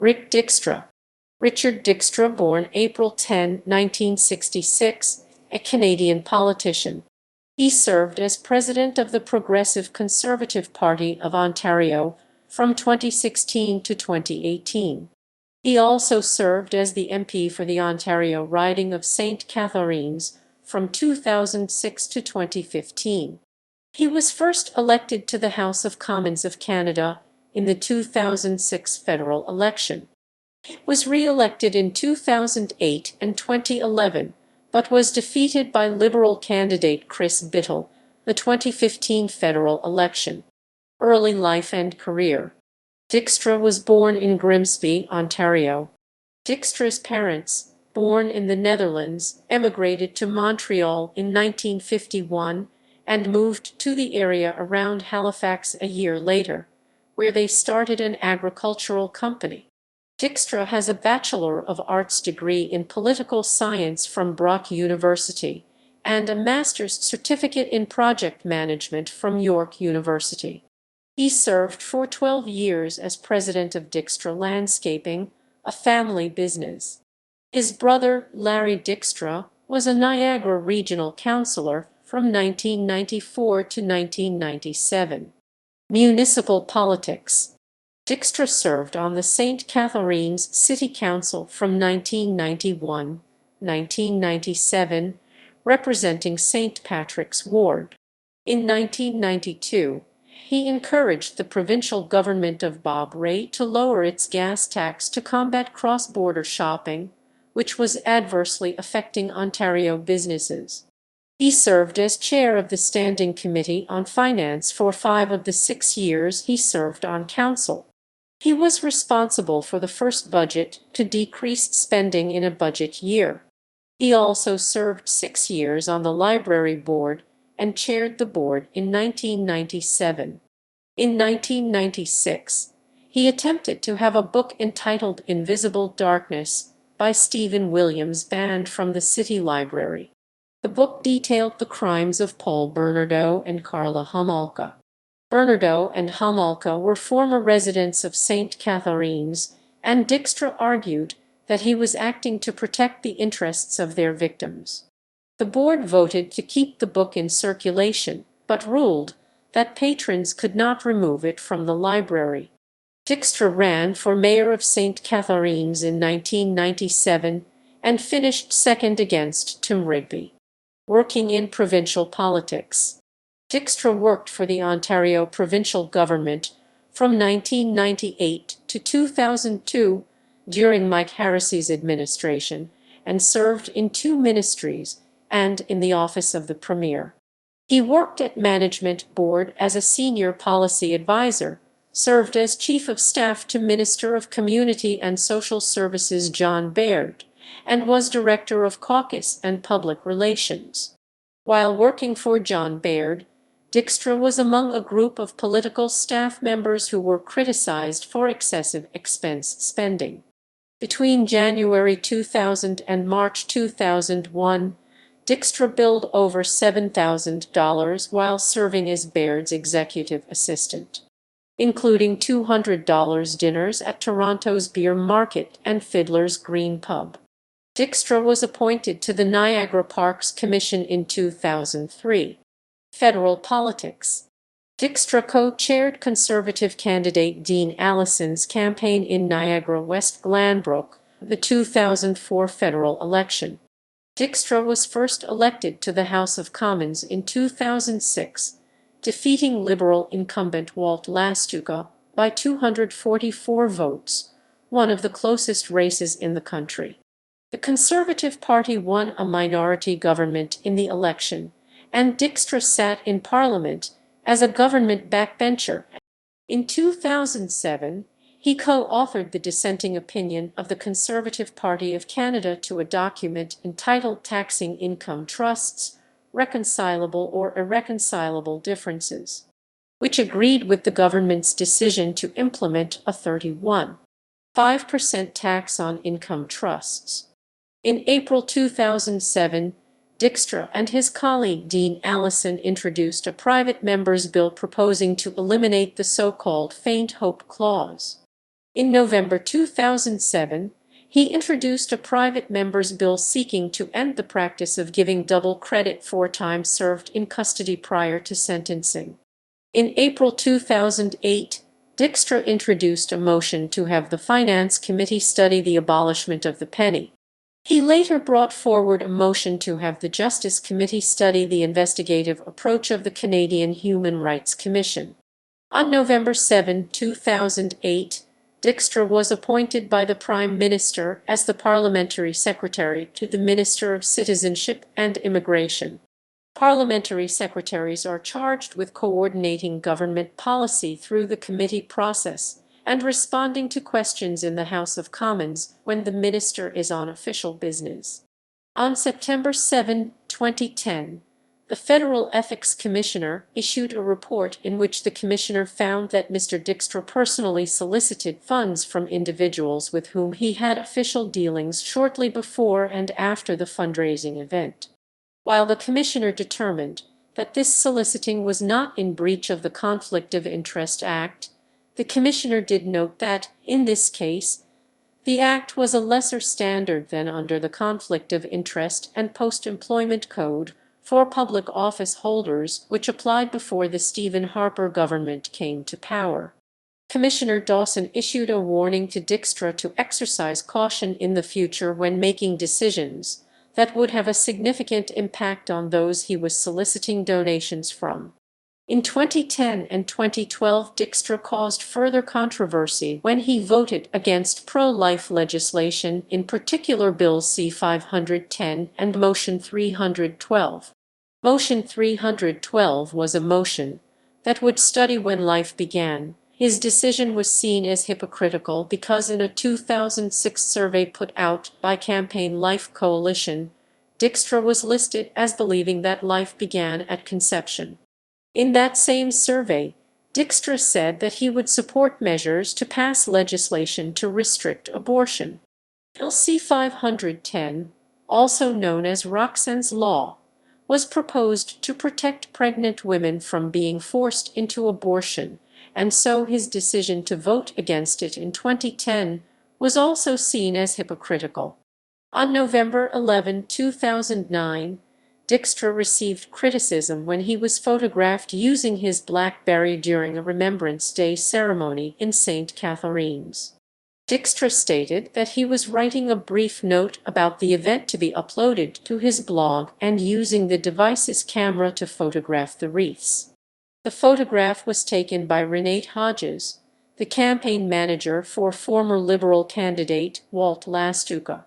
Dykstra. Richard Dykstra, born April 10, 1966, a Canadian politician. He served as president of the Progressive Conservative Party of Ontario from 2016 to 2018. He also served as the MP for the Ontario riding of St. Catharines from 2006 to 2015. He was first elected to the House of Commons of Canada in the 2006 federal election. He was re-elected in 2008 and 2011, but was defeated by Liberal candidate Chris Bittle, the 2015 federal election. Early life and career. Dykstra was born in Grimsby, Ontario. Dykstra's parents, born in the Netherlands, emigrated to Montreal in 1951 and moved to the area around Halifax a year later, where they started an agricultural company. Dykstra has a Bachelor of Arts degree in Political Science from Brock University and a Master's Certificate in Project Management from York University. He served for 12 years as president of Dykstra Landscaping, a family business. His brother, Larry Dykstra, was a Niagara Regional Councillor from 1994 to 1997. Municipal politics. Dykstra served on the St. Catharines City Council from 1991–1997, representing St. Patrick's Ward. In 1992, he encouraged the provincial government of Bob Rae to lower its gas tax to combat cross-border shopping, which was adversely affecting Ontario businesses. He served as chair of the Standing Committee on Finance for 5 of the 6 years he served on council. He was responsible for the first budget to decrease spending in a budget year. He also served 6 years on the library board and chaired the board in 1997. In 1996, he attempted to have a book entitled Invisible Darkness by Stephen Williams banned from the City Library. The book detailed the crimes of Paul Bernardo and Carla Homolka. Bernardo and Homolka were former residents of St. Catharines, and Dykstra argued that he was acting to protect the interests of their victims. The board voted to keep the book in circulation, but ruled that patrons could not remove it from the library. Dykstra ran for mayor of St. Catharines in 1997 and finished second against Tim Rigby. Working in provincial politics. Dykstra worked for the Ontario provincial government from 1998 to 2002 during Mike Harris's administration and served in 2 ministries and in the office of the Premier. He worked at Management Board as a senior policy advisor, served as Chief of Staff to Minister of Community and Social Services John Baird, and was Director of Caucus and Public Relations. While working for John Baird, Dykstra was among a group of political staff members who were criticized for excessive expense spending. Between January 2000 and March 2001, Dykstra billed over $7,000 while serving as Baird's executive assistant, including $200 dinners at Toronto's Beer Market and Fiddler's Green Pub. Dykstra was appointed to the Niagara Parks Commission in 2003. Federal politics. Dykstra co-chaired Conservative candidate Dean Allison's campaign in Niagara West Glanbrook, the 2004 federal election. Dykstra was first elected to the House of Commons in 2006, defeating Liberal incumbent Walt Lastuka by 244 votes, one of the closest races in the country. The Conservative Party won a minority government in the election, and Dykstra sat in Parliament as a government backbencher. In 2007, he co-authored the dissenting opinion of the Conservative Party of Canada to a document entitled Taxing Income Trusts, Reconcilable or Irreconcilable Differences, which agreed with the government's decision to implement a 31.5% tax on income trusts. In April 2007, Dykstra and his colleague Dean Allison introduced a private member's bill proposing to eliminate the so-called faint hope clause. In November 2007, he introduced a private member's bill seeking to end the practice of giving double credit for time served in custody prior to sentencing. In April 2008, Dykstra introduced a motion to have the Finance Committee study the abolishment of the penny. He later brought forward a motion to have the Justice Committee study the investigative approach of the Canadian Human Rights Commission. On November 7, 2008, Dykstra was appointed by the Prime Minister as the Parliamentary Secretary to the Minister of Citizenship and Immigration. Parliamentary secretaries are charged with coordinating government policy through the committee process and responding to questions in the House of Commons when the minister is on official business. On September 7, 2010, the Federal Ethics Commissioner issued a report in which the commissioner found that Mr. Dykstra personally solicited funds from individuals with whom he had official dealings shortly before and after the fundraising event. While the commissioner determined that this soliciting was not in breach of the Conflict of Interest Act, the commissioner did note that, in this case, the Act was a lesser standard than under the Conflict of Interest and Post-Employment Code for public office holders, which applied before the Stephen Harper government came to power. Commissioner Dawson issued a warning to Dykstra to exercise caution in the future when making decisions that would have a significant impact on those he was soliciting donations from. In 2010 and 2012, Dykstra caused further controversy when he voted against pro-life legislation, in particular Bill C-510 and Motion 312. Motion 312 was a motion that would study when life began. His decision was seen as hypocritical because in a 2006 survey put out by Campaign Life Coalition, Dykstra was listed as believing that life began at conception. In that same survey, Dykstra said that he would support measures to pass legislation to restrict abortion. Bill C-510, also known as Roxanne's Law, was proposed to protect pregnant women from being forced into abortion, and so his decision to vote against it in 2010 was also seen as hypocritical. On November 11, 2009, Dykstra received criticism when he was photographed using his BlackBerry during a Remembrance Day ceremony in St. Catharines. Dykstra stated that he was writing a brief note about the event to be uploaded to his blog and using the device's camera to photograph the wreaths. The photograph was taken by Renate Hodges, the campaign manager for former Liberal candidate Walt Lastuca.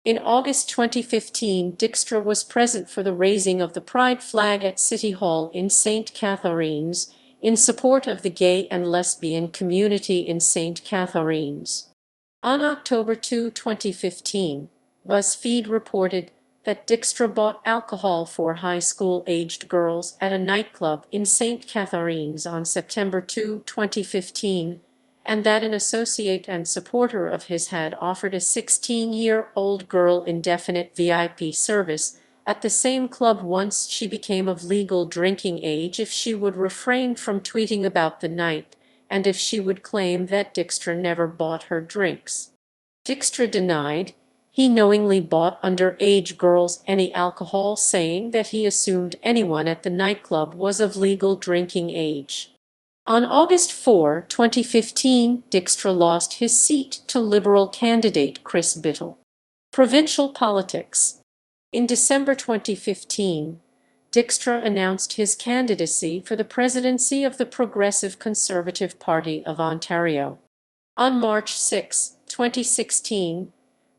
In August 2015, Dykstra was present for the raising of the Pride flag at City Hall in St. Catharines in support of the gay and lesbian community in St. Catharines. On October 2, 2015, BuzzFeed reported that Dykstra bought alcohol for high school-aged girls at a nightclub in St. Catharines on September 2, 2015, and that an associate and supporter of his had offered a 16-year-old girl indefinite VIP service at the same club once she became of legal drinking age if she would refrain from tweeting about the night, and if she would claim that Dykstra never bought her drinks. Dykstra denied he knowingly bought underage girls any alcohol, saying that he assumed anyone at the nightclub was of legal drinking age. On August 4, 2015, Dykstra lost his seat to Liberal candidate Chris Bittle. Provincial politics. In December 2015, Dykstra announced his candidacy for the presidency of the Progressive Conservative Party of Ontario. On March 6, 2016,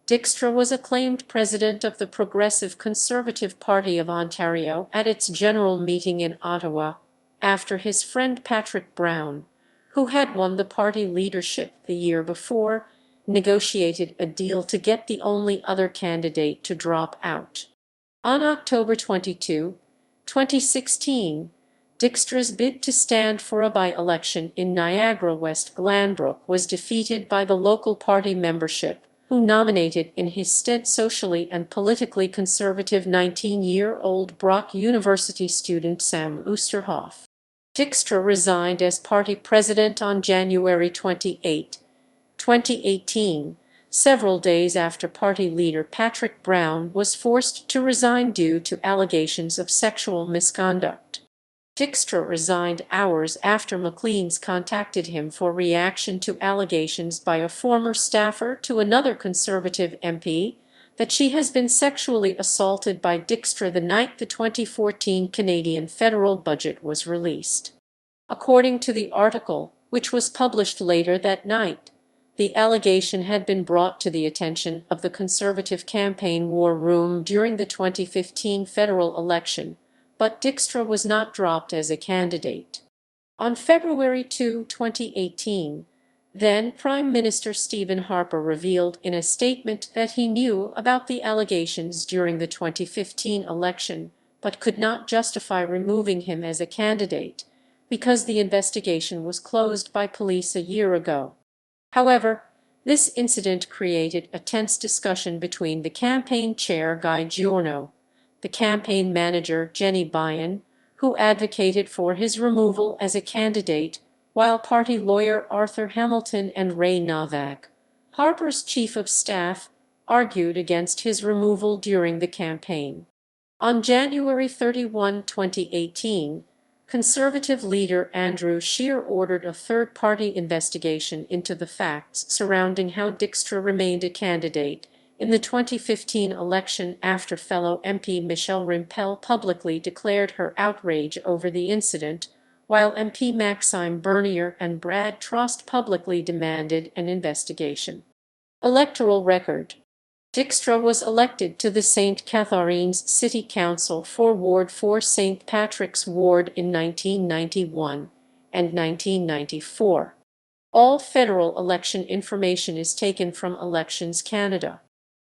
Dykstra was acclaimed president of the Progressive Conservative Party of Ontario at its general meeting in Ottawa, after his friend Patrick Brown, who had won the party leadership the year before, negotiated a deal to get the only other candidate to drop out. On October 22, 2016, Dykstra's bid to stand for a by-election in Niagara West Glanbrook was defeated by the local party membership, who nominated in his stead socially and politically conservative 19-year-old Brock University student Sam Oosterhoff. Dykstra resigned as party president on January 28, 2018, several days after party leader Patrick Brown was forced to resign due to allegations of sexual misconduct. Dykstra resigned hours after McLean's contacted him for reaction to allegations by a former staffer to another Conservative MP that she has been sexually assaulted by Dykstra the night the 2014 Canadian federal budget was released. According to the article, which was published later that night, the allegation had been brought to the attention of the Conservative campaign war room during the 2015 federal election, but Dykstra was not dropped as a candidate. On February 2, 2018, then Prime Minister Stephen Harper revealed in a statement that he knew about the allegations during the 2015 election, but could not justify removing him as a candidate because the investigation was closed by police a year ago. However, this incident created a tense discussion between the campaign chair Guy Giorno, the campaign manager Jenny Byen, who advocated for his removal as a candidate, while party lawyer Arthur Hamilton and Ray Novak, Harper's chief of staff, argued against his removal during the campaign. On January 31, 2018, Conservative leader Andrew Scheer ordered a third-party investigation into the facts surrounding how Dykstra remained a candidate in the 2015 election after fellow MP Michelle Rimpel publicly declared her outrage over the incident, while MP Maxime Bernier and Brad Trost publicly demanded an investigation. Electoral record. Dykstra was elected to the St. Catharines City Council for Ward 4 St. Patrick's Ward in 1991 and 1994. All federal election information is taken from Elections Canada.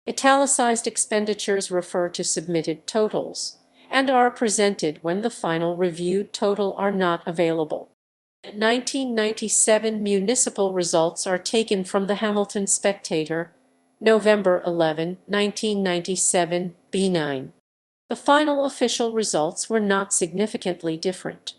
Italicized expenditures refer to submitted totals and are presented when the final reviewed total are not available. 1997 municipal results are taken from the Hamilton Spectator, November 11, 1997, B9. The final official results were not significantly different.